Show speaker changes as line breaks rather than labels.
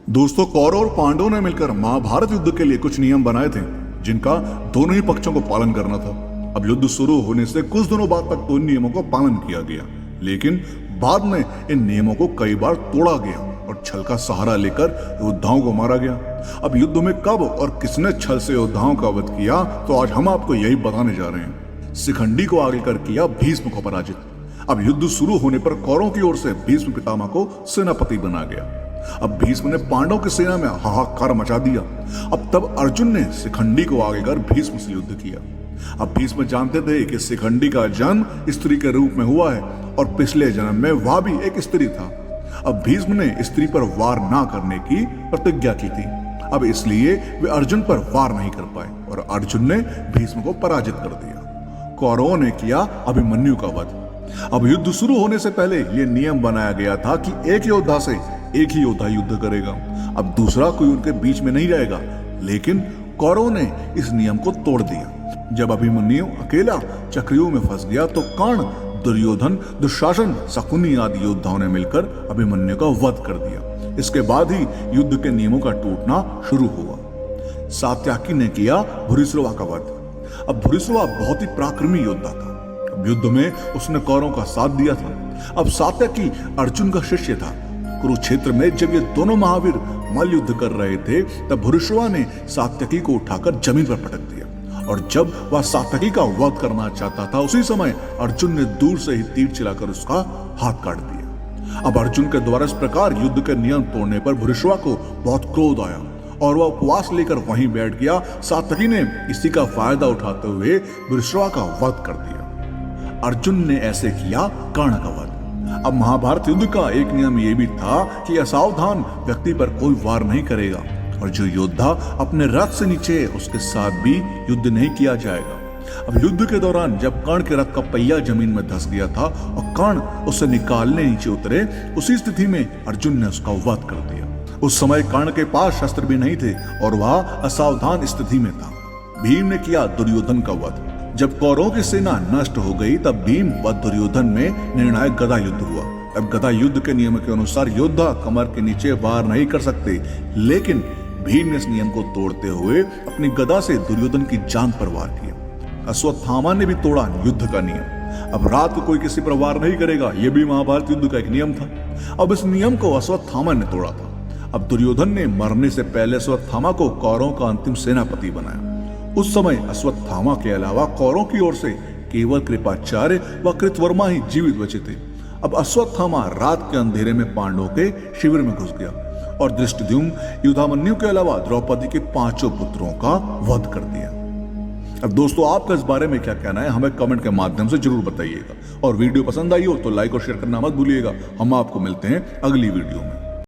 दोस्तों, कौरव और पांडवों ने मिलकर महाभारत युद्ध के लिए कुछ नियम बनाए थे जिनका दोनों ही पक्षों को पालन करना था। अब युद्ध शुरू होने से कुछ दिनों बाद तक तो इन नियमों का पालन किया गया, लेकिन बाद में इन नियमों को कई बार तोड़ा गया और छल का सहारा लेकर योद्धाओं को मारा गया। अब युद्ध में कब और किसने छल से योद्धाओं का वध किया, तो आज हम आपको यही बताने जा रहे हैं। शिखंडी को आगे कर किया भीष्म को पराजित। अब युद्ध शुरू होने पर कौरवों की ओर से भीष्म पितामह को सेनापति बना गया। अब भीष्म ने पांडव की सेना में हाहाकार मचा दिया। अब तब अर्जुन ने शिखंडी को आगे कर भीष्म से युद्ध किया। अब भीष्म जानते थे कि शिखंडी का जन्म स्त्री के रूप में हुआ है और पिछले जन्म में वह भी एक स्त्री था। अब भीष्म ने स्त्री पर वार ना करने की प्रतिज्ञा की थी। अब इसलिए वे अर्जुन पर वार नहीं कर पाए और अर्जुन ने भीष्म को पराजित कर दिया। कौरवों ने किया अभिमन्यु का वध। अब युद्ध शुरू होने से पहले यह नियम बनाया गया था कि एक योद्धा से एक ही योद्धा युद्ध करेगा। अब दूसरा कोई उनके बीच में नहीं रहेगा, लेकिन कौरवों ने इस नियम को तोड़ दिया। जब अभिमन्यु अकेला चक्रव्यूह में फंस गया तो कर्ण, दुर्योधन, दुशासन, शकुनी आदि योद्धाओं ने मिलकर अभिमन्यु का वध कर दिया। इसके बाद ही युद्ध के नियमों का टूटना शुरू हुआ। सात्यकी ने किया भूरिश्रवा का वध। अब भूरिश्रवा बहुत ही पराक्रमी योद्धा था। अब युद्ध में उसने कौरवों का साथ दिया था। अब सात्यकी अर्जुन का शिष्य था। कुरुक्षेत्र में जब ये दोनों महावीर मल्ल युद्ध कर रहे थे, तब भूरिश्रवा ने सात्यकी को उठाकर जमीन पर पटक दिया और जब वह सात्यकी का वध करना चाहता था, उसी समय अर्जुन ने दूर से ही तीर चलाकर उसका हाथ काट दिया। अब अर्जुन के द्वारा इस प्रकार युद्ध के नियम तोड़ने पर भूरिश्रवा को बहुत क्रोध आया और वह उपवास लेकर वहीं बैठ गया। सात्यकी ने इसी का फायदा उठाते हुए भूरिश्रवा का वध कर दिया। अर्जुन ने ऐसे किया कर्ण का वध। अब महाभारत युद्ध का एक नियम यह भी था कि असावधान व्यक्ति पर कोई वार नहीं करेगा और जो योद्धा अपने रथ से नीचे है उसके साथ भी युद्ध नहीं किया जाएगा। अब युद्ध के दौरान जब कर्ण के रथ का पहिया जमीन में धंस गया था और कर्ण उसे निकालने नीचे उतरे, उसी स्थिति में अर्जुन ने उसका वध कर दिया। उस समय कर्ण के पास शस्त्र भी नहीं थे और वह असावधान स्थिति में था। भीम ने किया दुर्योधन का वध। जब कौरवों की सेना नष्ट हो गई, तब भीम व दुर्योधन में निर्णायक गदा युद्ध हुआ। अब गदा युद्ध के नियम के अनुसार योद्धा कमर के नीचे वार नहीं कर सकते, लेकिन भीम ने इस नियम को तोड़ते हुए अपनी गदा से दुर्योधन की जान पर वार किया। अश्वत्थामा ने भी तोड़ा युद्ध का नियम। अब रात को कोई किसी पर वार नहीं करेगा, यह भी महाभारत युद्ध का एक नियम था। अब इस नियम को अश्वत्थामा ने तोड़ा था। अब दुर्योधन ने मरने से पहले अश्वत्थामा को कौरवों का अंतिम सेनापति बनाया। उस समय अश्वत्थामा के अलावा कौरवों की ओर से केवल कृपाचार्य व कृतवर्मा ही जीवित बचे थे। अब अश्वत्थामा रात के अंधेरे में पांडवों के शिविर में घुस गया और धृष्टद्युम्न, युधामन्यु के अलावा द्रौपदी के 5 पुत्रों का वध कर दिया। अब दोस्तों, आपका इस बारे में क्या कहना है, हमें कमेंट के माध्यम से जरूर बताइएगा और वीडियो पसंद आई हो तो लाइक और शेयर करना मत भूलिएगा। हम आपको मिलते हैं अगली वीडियो में।